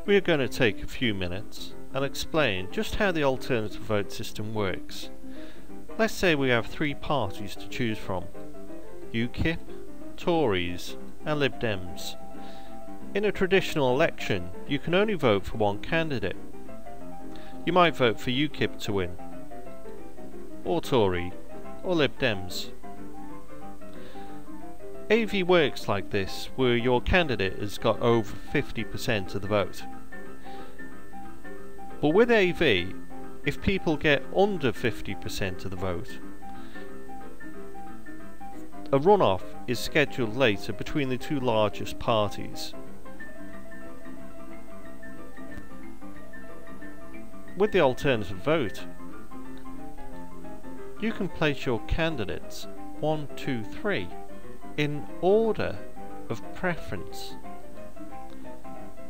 We are going to take a few minutes and explain just how the alternative vote system works. Let's say we have three parties to choose from: UKIP, Tories and Lib Dems. In a traditional election, you can only vote for one candidate. You might vote for UKIP to win, or Tory, or Lib Dems. AV works like this, where your candidate has got over 50% of the vote. But with AV, if people get under 50% of the vote, a runoff is scheduled later between the two largest parties. With the alternative vote, you can place your candidates 1, 2, 3 in order of preference.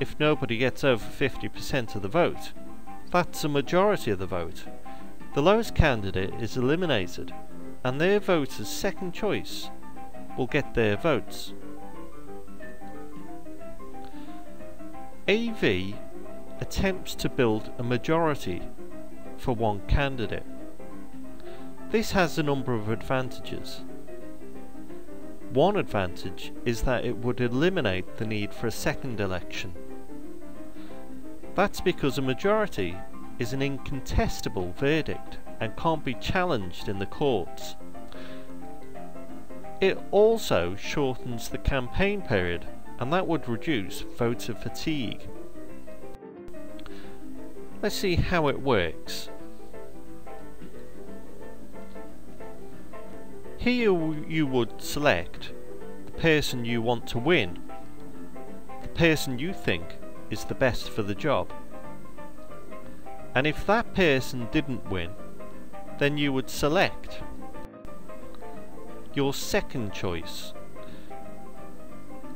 If nobody gets over 50% of the vote, that's a majority of the vote. The lowest candidate is eliminated, and their voters' second choice will get their votes. AV attempts to build a majority for one candidate. This has a number of advantages. One advantage is that it would eliminate the need for a second election. That's because a majority is an incontestable verdict and can't be challenged in the courts. It also shortens the campaign period, and that would reduce voter fatigue. Let's see how it works. Here you would select the person you want to win, the person you think is the best for the job. And if that person didn't win, then you would select your second choice.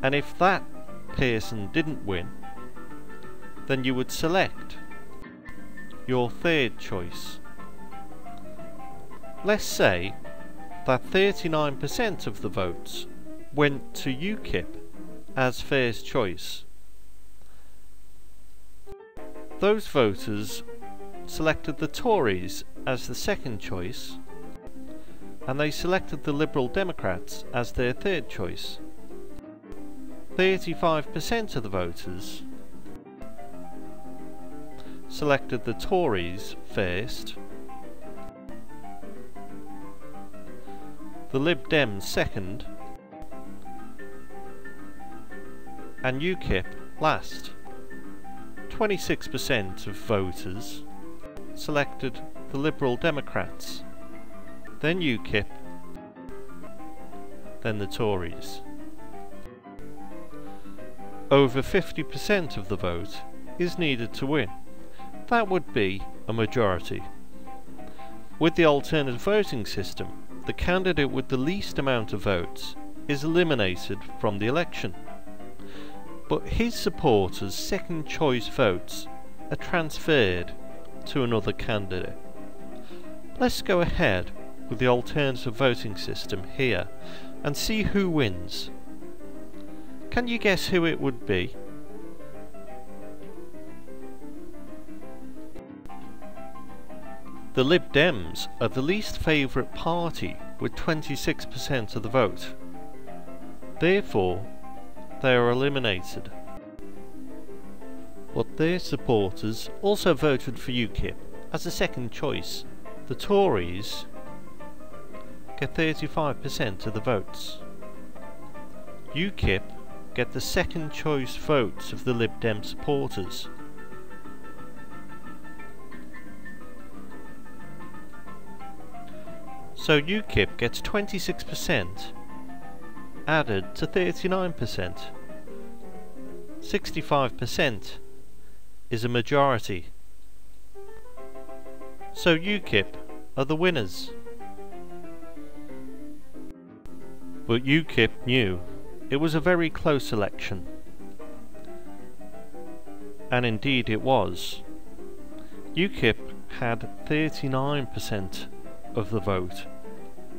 And if that person didn't win, then you would select your third choice. Let's say that 39% of the votes went to UKIP as first choice. Those voters selected the Tories as the second choice, and they selected the Liberal Democrats as their third choice. 35% of the voters selected the Tories first, the Lib Dems second, and UKIP last. 26% of voters selected the Liberal Democrats, then UKIP, then the Tories. Over 50% of the vote is needed to win. That would be a majority. With the alternative voting system, the candidate with the least amount of votes is eliminated from the election, but his supporters' second choice votes are transferred to another candidate. Let's go ahead with the alternative voting system here and see who wins. Can you guess who it would be? The Lib Dems are the least favourite party with 26% of the vote. Therefore, they are eliminated. But their supporters also voted for UKIP as a second choice. The Tories get 35% of the votes. UKIP get the second choice votes of the Lib Dem supporters. So UKIP gets 26% added to 39%. 65% is a majority. So UKIP are the winners. But UKIP knew it was a very close election. And indeed it was. UKIP had 39% of the vote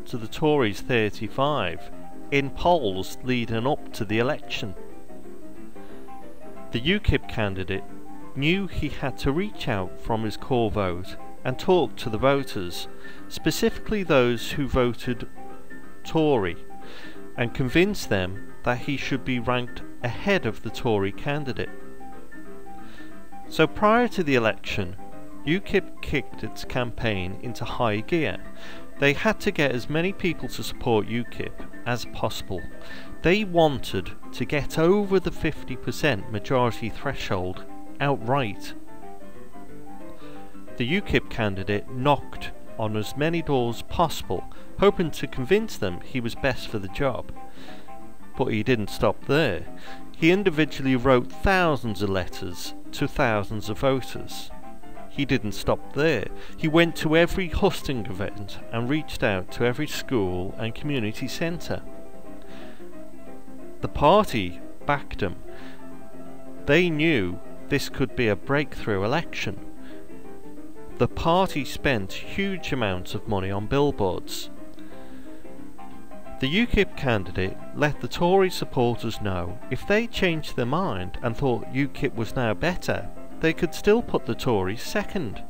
to the Tories 35 in polls leading up to the election. The UKIP candidate knew he had to reach out from his core vote and talk to the voters, specifically those who voted Tory, and convince them that he should be ranked ahead of the Tory candidate. So prior to the election, UKIP kicked its campaign into high gear. They had to get as many people to support UKIP as possible. They wanted to get over the 50% majority threshold outright. The UKIP candidate knocked on as many doors possible, hoping to convince them he was best for the job. But he didn't stop there. He individually wrote thousands of letters to thousands of voters. He didn't stop there. He went to every hustings event and reached out to every school and community centre. The party backed him. They knew this could be a breakthrough election. The party spent huge amounts of money on billboards. The UKIP candidate let the Tory supporters know if they changed their mind and thought UKIP was now better, they could still put the Tories second.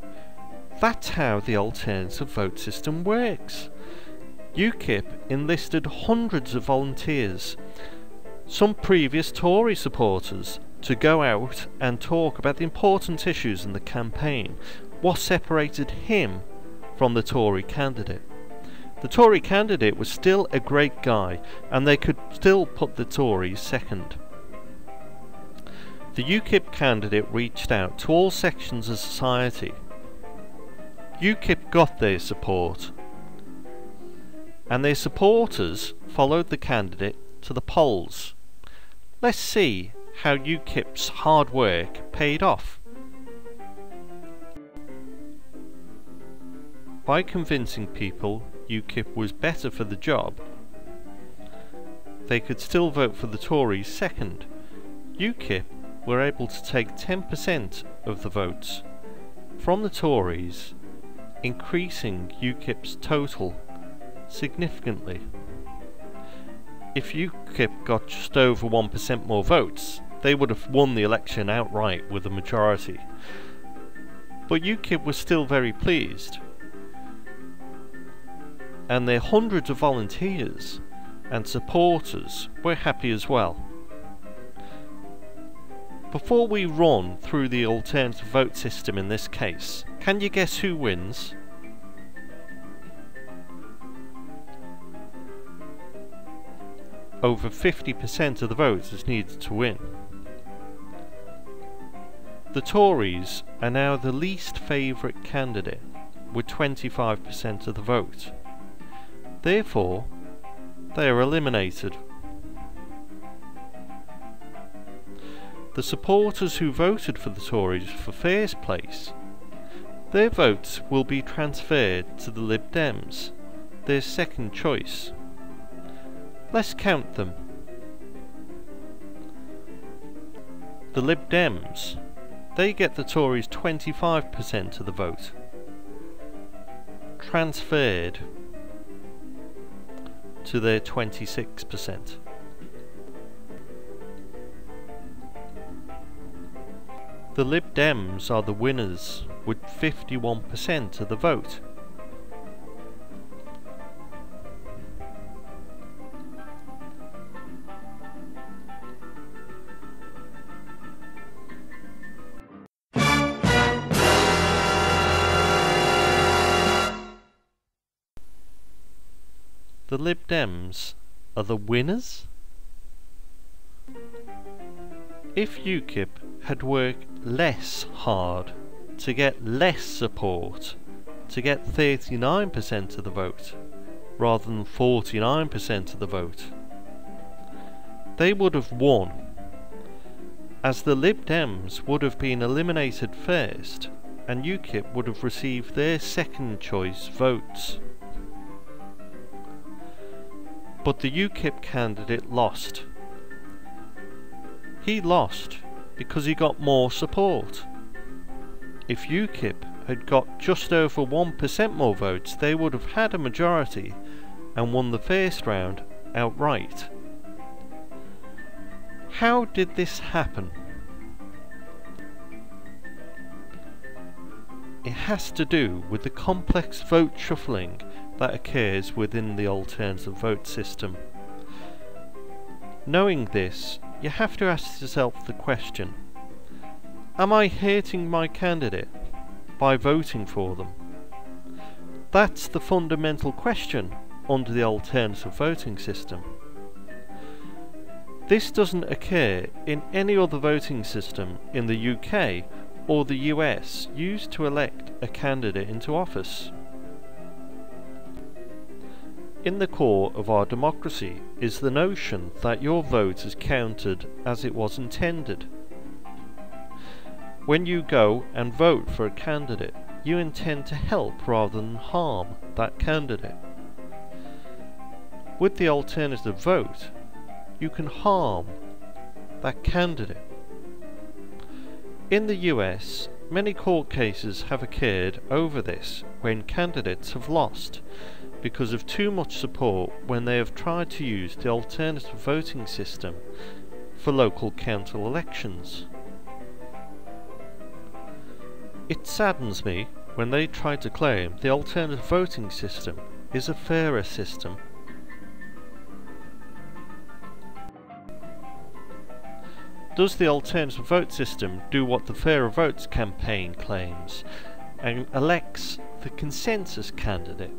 That's how the alternative vote system works. UKIP enlisted hundreds of volunteers, some previous Tory supporters, to go out and talk about the important issues in the campaign, what separated him from the Tory candidate. The Tory candidate was still a great guy, and they could still put the Tories second. The UKIP candidate reached out to all sections of society. UKIP got their support, and their supporters followed the candidate to the polls. Let's see how UKIP's hard work paid off. By convincing people UKIP was better for the job, they could still vote for the Tories second. UKIP were able to take 10% of the votes from the Tories, increasing UKIP's total significantly. If UKIP got just over 1% more votes, they would have won the election outright with a majority. But UKIP was still very pleased, and their hundreds of volunteers and supporters were happy as well. Before we run through the alternative vote system in this case, can you guess who wins? Over 50% of the votes is needed to win. The Tories are now the least favourite candidate with 25% of the vote. Therefore, they are eliminated. The supporters who voted for the Tories for first place, their votes will be transferred to the Lib Dems, their second choice. Let's count them. The Lib Dems, they get the Tories 25% of the vote, transferred to their 26%. The Lib Dems are the winners with 51% of the vote. The Lib Dems are the winners? If UKIP had worked less hard to get less support, to get 39% of the vote rather than 49% of the vote, they would have won, as the Lib Dems would have been eliminated first and UKIP would have received their second choice votes. But the UKIP candidate lost. He lost because he got more support. If UKIP had got just over 1% more votes, they would have had a majority and won the first round outright. How did this happen? it has to do with the complex vote shuffling that occurs within the alternative vote system. Knowing this, you have to ask yourself the question, am I hurting my candidate by voting for them? That's the fundamental question under the alternative voting system. This doesn't occur in any other voting system in the UK or the US used to elect a candidate into office. In the core of our democracy is the notion that your vote is counted as it was intended. When you go and vote for a candidate, you intend to help rather than harm that candidate. With the alternative vote, you can harm that candidate. In the US, many court cases have occurred over this when candidates have lost because of too much support when they have tried to use the alternative voting system for local council elections. It saddens me when they try to claim the alternative voting system is a fairer system. Does the alternative vote system do what the Fairer Votes campaign claims and elects the consensus candidate?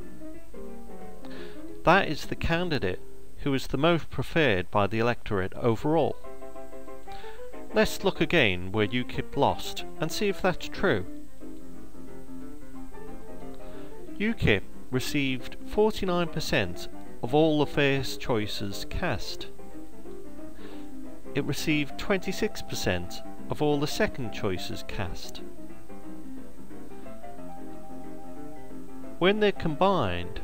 That is the candidate who is the most preferred by the electorate overall. Let's look again where UKIP lost and see if that's true. UKIP received 49% of all the first choices cast. It received 26% of all the second choices cast. When they're combined,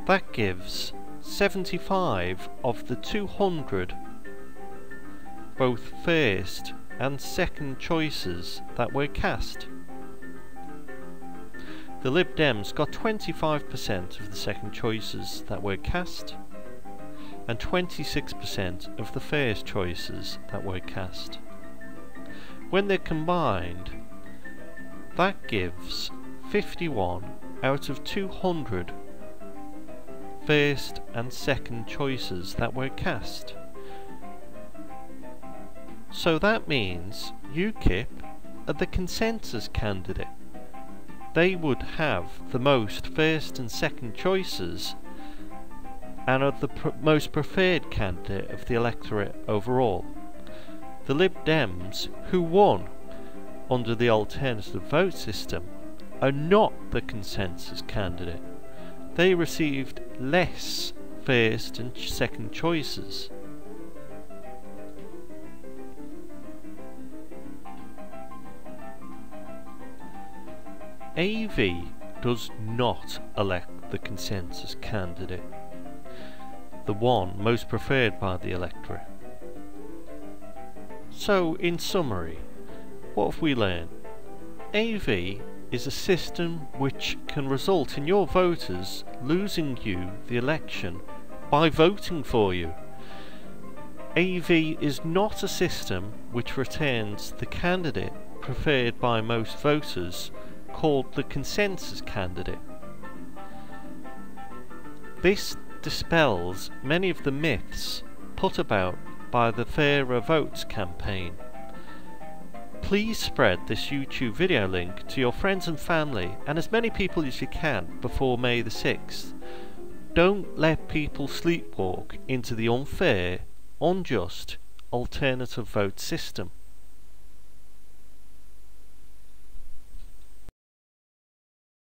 that gives 75 of the 200 both first and second choices that were cast. The Lib Dems got 25% of the second choices that were cast and 26% of the first choices that were cast. When they're combined, that gives 51 out of 200 first and second choices that were cast. So that means UKIP are the consensus candidate. They would have the most first and second choices and are the most preferred candidate of the electorate overall. The Lib Dems, who won under the alternative vote system, are not the consensus candidate. They received less first and second choices. AV does not elect the consensus candidate, the one most preferred by the electorate. So, in summary, what have we learned? AV is a system which can result in your voters losing you the election by voting for you. AV is not a system which returns the candidate preferred by most voters, called the consensus candidate. This dispels many of the myths put about by the Fairer Votes campaign. Please spread this YouTube video link to your friends and family and as many people as you can before May the 6th. Don't let people sleepwalk into the unfair, unjust alternative vote system.